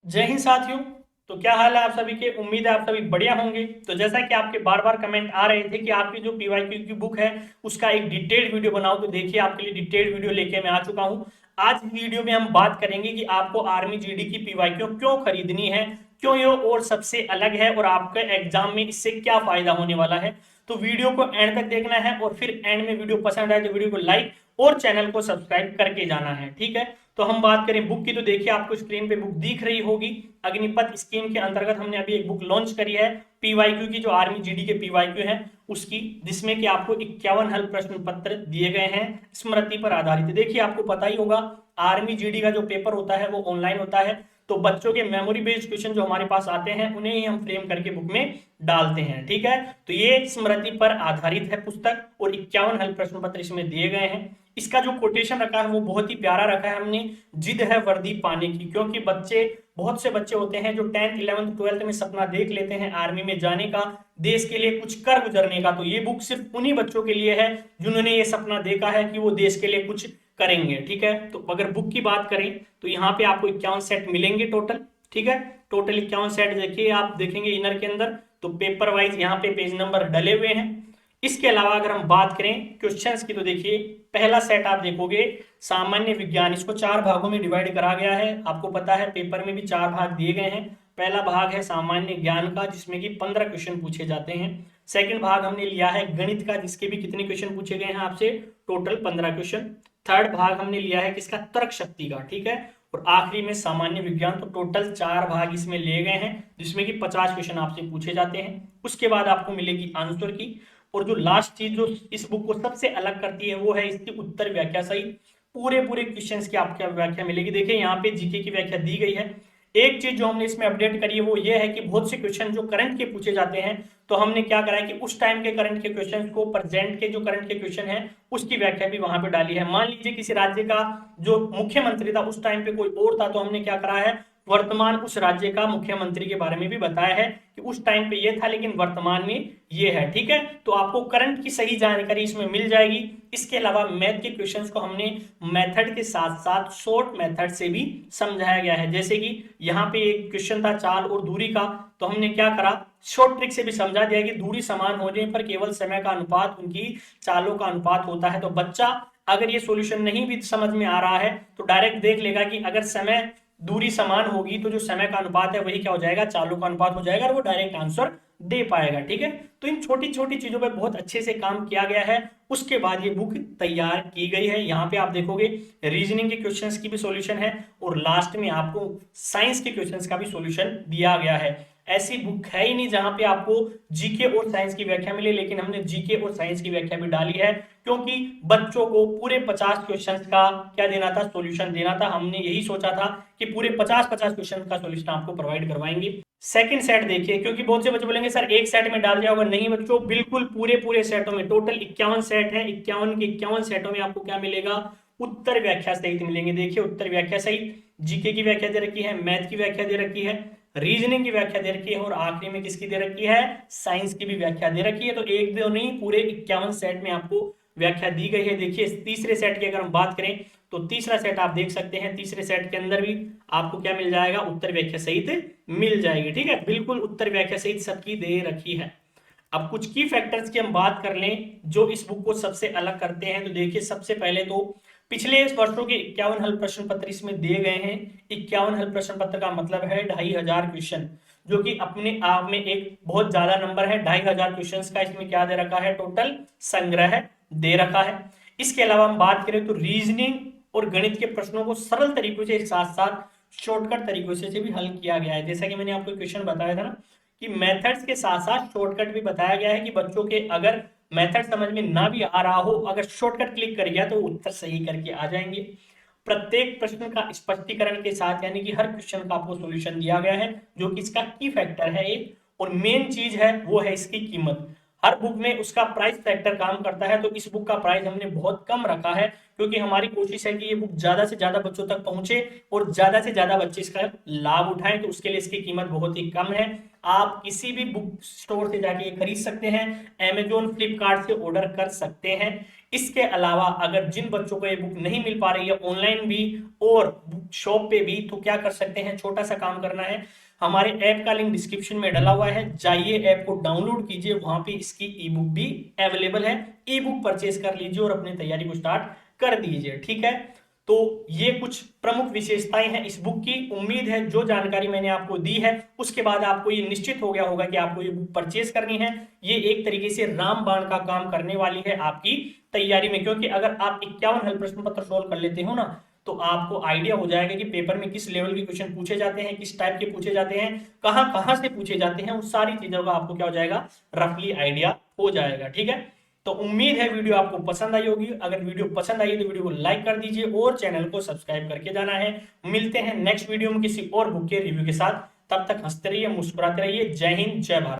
जय हिंद साथियों। तो क्या हाल है आप सभी के। उम्मीद है आप सभी बढ़िया होंगे। तो जैसा कि आपके बार बार कमेंट आ रहे थे कि आपकी जो पीवाईक्यू की बुक है उसका एक डिटेल्ड वीडियो बनाओ, तो देखिए आपके लिए डिटेल्ड वीडियो लेके मैं आ चुका हूं। आज इस वीडियो में हम बात करेंगे कि आपको आर्मी जीडी की पीवाईक्यू क्यों खरीदनी है, क्यों ये और सबसे अलग है और आपके एग्जाम में इससे क्या फायदा होने वाला है। तो वीडियो को एंड तक देखना है और फिर एंड में वीडियो पसंद आए तो वीडियो को लाइक और चैनल को सब्सक्राइब करके जाना है, ठीक है। तो हम बात करें बुक की, तो देखिए आपको स्क्रीन पे बुक दिख रही होगी। अग्निपथ स्कीम के अंतर्गत हमने अभी एक बुक लॉन्च करी है पीवाईक्यू की, जो आर्मी जीडी के पीवाईक्यू है उसकी, जिसमें कि आपको 51 हल प्रश्न पत्र दिए गए हैं स्मृति पर आधारित। देखिए आपको पता ही होगा आर्मी जीडी का जो पेपर होता है वो ऑनलाइन होता है, तो बच्चों के मेमोरी बेस्ड क्वेश्चन जो हमारे पास आते हैं उन्हें ही हम फ्रेम करके बुक में डालते हैं, ठीक है। तो ये स्मृति पर आधारित है पुस्तक और 51 हल प्रश्न पत्र इसमें दिए गए हैं। इसका जो कोटेशन रखा है वो बहुत ही प्यारा रखा है हमने, जिद है वर्दी पाने की। क्योंकि बच्चे, बहुत से बच्चे होते हैं जो 10th 11th 12th में सपना देख लेते हैं आर्मी में जाने का, देश के लिए कुछ कर गुजरने का। तो ये बुक सिर्फ उन्हीं बच्चों के लिए है जिन्होंने ये सपना देखा है कि वो देश के लिए कुछ करेंगे, ठीक है। तो अगर बुक की बात करें तो यहाँ पे आपको 51 सेट मिलेंगे टोटल, ठीक है। टोटल 51 सेट देखिए, आप देखेंगे इनर के अंदर तो पेपर वाइज यहाँ पे पेज नंबर डले हुए हैं। इसके अलावा अगर हम बात करें क्वेश्चंस की, तो देखिए पहला सेट आप देखोगे सामान्य विज्ञान, इसको 4 भागों में डिवाइड करा गया है। आपको पता है पेपर में भी 4 भाग दिए गए हैं। पहला भाग है सामान्य ज्ञान का, जिसमें कि 15 क्वेश्चन पूछे जाते हैं। सेकंड भाग हमने लिया है गणित का, जिसके भी कितने क्वेश्चन पूछे गए हैं आपसे, टोटल 15 क्वेश्चन। थर्ड भाग हमने लिया है किसका, तर्क शक्ति का, ठीक है। और आखिरी में सामान्य विज्ञान। तो टोटल 4 भाग इसमें लिए गए हैं, जिसमें कि 50 क्वेश्चन आपसे पूछे जाते हैं। उसके बाद आपको मिलेगी आंसर की। और जो लास्ट चीज जो इस बुक को सबसे अलग करती है वो है इसकी उत्तर व्याख्या सहित पूरे पूरे क्वेश्चंस की आपको व्याख्या मिलेगी। देखिए यहाँ पे जीके की व्याख्या दी गई है। एक चीज जो हमने इसमें अपडेट करी है वो ये है कि बहुत से क्वेश्चन जो करंट के पूछे जाते हैं, तो हमने क्या करा है कि उस टाइम के करंट के क्वेश्चन को प्रेजेंट के जो करंट के क्वेश्चन है उसकी व्याख्या भी वहां पे डाली है। मान लीजिए किसी राज्य का जो मुख्यमंत्री था उस टाइम पे कोई और था, तो हमने क्या करा है, वर्तमान उस राज्य का मुख्यमंत्री के बारे में भी बताया है कि उस टाइम पे ये था लेकिन वर्तमान में ये है, ठीक है। तो आपको करंट की सही जानकारी इसमें मिल जाएगी। इसके अलावा मैथ के क्वेश्चंस को हमने मेथड के साथ साथ शॉर्ट मेथड से भी समझाया गया है। जैसे कि यहाँ पे एक क्वेश्चन था चाल और दूरी का, तो हमने क्या करा, शॉर्ट ट्रिक से भी समझा दिया कि दूरी समान होने पर केवल समय का अनुपात उनकी चालों का अनुपात होता है। तो बच्चा अगर ये सॉल्यूशन नहीं भी समझ में आ रहा है तो डायरेक्ट देख लेगा कि अगर समय दूरी समान होगी तो जो समय का अनुपात है वही क्या हो जाएगा, चालों का अनुपात हो जाएगा, और वो डायरेक्ट आंसर दे पाएगा, ठीक है। तो इन छोटी छोटी चीजों पे बहुत अच्छे से काम किया गया है। उसके बाद ये बुक तैयार की गई है। यहाँ पे आप देखोगे रीजनिंग के क्वेश्चंस की भी सॉल्यूशन है और लास्ट में आपको साइंस के क्वेश्चंस का भी सॉल्यूशन दिया गया है। ऐसी बुक है ही नहीं जहां पे आपको जीके और साइंस की व्याख्या मिले, लेकिन हमने जीके और साइंस की व्याख्या भी डाली है क्योंकि बच्चों को पूरे 50 क्वेश्चंस का क्या देना था, सॉल्यूशन देना था। हमने यही सोचा था कि पूरे 50-50 क्वेश्चन का सॉल्यूशन आपको प्रोवाइड करवाएंगे। सेकंड सेट देखिए, क्योंकि बहुत से बच्चे बोलेंगे सर एक सेट में डाल दिया होगा, नहीं बच्चों, बिल्कुल पूरे पूरे सेटों में, टोटल 51 सेट है, 51 के 51 सेटों में आपको क्या मिलेगा, उत्तर व्याख्या सहित मिलेंगे। देखिए उत्तर व्याख्या सहित जीके की व्याख्या दे रखी है, मैथ की व्याख्या दे रखी है, रीजनिंग की व्याख्या दे रखी है और आखिरी में किसकी दे रखी है, साइंस की भी व्याख्या दे रखी है। तो एक दो नहीं, पूरे 51 सेट में आपको व्याख्या दी गई है। देखिए तीसरे सेट की अगर हम बात करें तो तीसरा सेट आप देख सकते हैं, तीसरे सेट के अंदर भी आपको क्या मिल जाएगा, उत्तर व्याख्या सहित मिल जाएगी, ठीक है। बिल्कुल उत्तर व्याख्या सहित सबकी दे रखी है। अब कुछ की फैक्टर्स की हम बात कर लें जो इस बुक को सबसे अलग करते हैं, तो देखिए सबसे पहले तो पिछले वर्षों के 51 हल प्रश्न पत्र इसमें दिए गए हैं। 51 हल प्रश्न पत्र का मतलब है 2500 क्वेश्चन, जो कि अपने आप में एक बहुत ज्यादा नंबर है। 2500 क्वेश्चन का इसमें क्या दे रखा है, टोटल संग्रह दे रखा है। इसके अलावा हम बात करें तो रीजनिंग और गणित के प्रश्नों को सरल तरीकों से साथ साथ शॉर्टकट तरीकों से भी हल किया गया है। जैसा कि मैंने आपको क्वेश्चन बताया था ना कि मेथड्स के साथ साथ शॉर्टकट भी बताया गया है कि बच्चों के अगर मेथड समझ में ना भी आ रहा हो, अगर शॉर्टकट क्लिक कर गया तो उत्तर सही करके आ जाएंगे। प्रत्येक प्रश्न का स्पष्टीकरण के साथ, यानी कि हर क्वेश्चन का आपको सॉल्यूशन दिया गया है, जो कि इसका की फैक्टर है एक। और मेन चीज है वो है इसकी कीमत। हर बुक में उसका प्राइस फैक्टर काम करता है, तो इस बुक का प्राइस हमने बहुत कम रखा है क्योंकि हमारी कोशिश है कि ये बुक ज्यादा से ज्यादा बच्चों तक पहुंचे और ज्यादा से ज्यादा बच्चे इसका लाभ उठाएं। तो उसके लिए इसकी कीमत बहुत ही कम है। आप किसी भी बुक स्टोर से जाके खरीद सकते हैं, Amazon फ्लिपकार्ट से ऑर्डर कर सकते हैं। इसके अलावा अगर जिन बच्चों को ये बुक नहीं मिल पा रही है ऑनलाइन भी और बुक शॉप पे भी, तो क्या कर सकते हैं, छोटा सा काम करना है, हमारे ऐप का लिंक डिस्क्रिप्शन में डला हुआ है, जाइए ऐप को डाउनलोड कीजिए, वहां पे इसकी ई बुक भी अवेलेबल है, ई बुक परचेज कर लीजिए और अपनी तैयारी को स्टार्ट कर दीजिए। ठीक है, तो ये कुछ प्रमुख विशेषताएं हैं इस बुक की। उम्मीद है जो जानकारी मैंने आपको दी है उसके बाद आपको ये निश्चित हो गया होगा कि आपको ये बुक परचेज करनी है। ये एक तरीके से रामबाण का काम करने वाली है आपकी तैयारी में, क्योंकि अगर आप 51 हल प्रश्न पत्र सोल्व कर लेते हो ना, तो आपको आइडिया हो जाएगा कि पेपर में किस लेवल के क्वेश्चन पूछे जाते हैं, किस टाइप के पूछे जाते हैं, कहां कहां से पूछे जाते हैं, उस सारी चीजों का आपको क्या हो जाएगा, रफली आइडिया हो जाएगा। ठीक है, तो उम्मीद है वीडियो आपको पसंद आई होगी। अगर वीडियो पसंद आई तो वीडियो को लाइक कर दीजिए और चैनल को सब्सक्राइब करके जाना है। मिलते हैं नेक्स्ट वीडियो में किसी और बुक के रिव्यू के साथ, तब तक हंसते रहिए, मुस्कुराते रहिए। जय हिंद, जय भारत।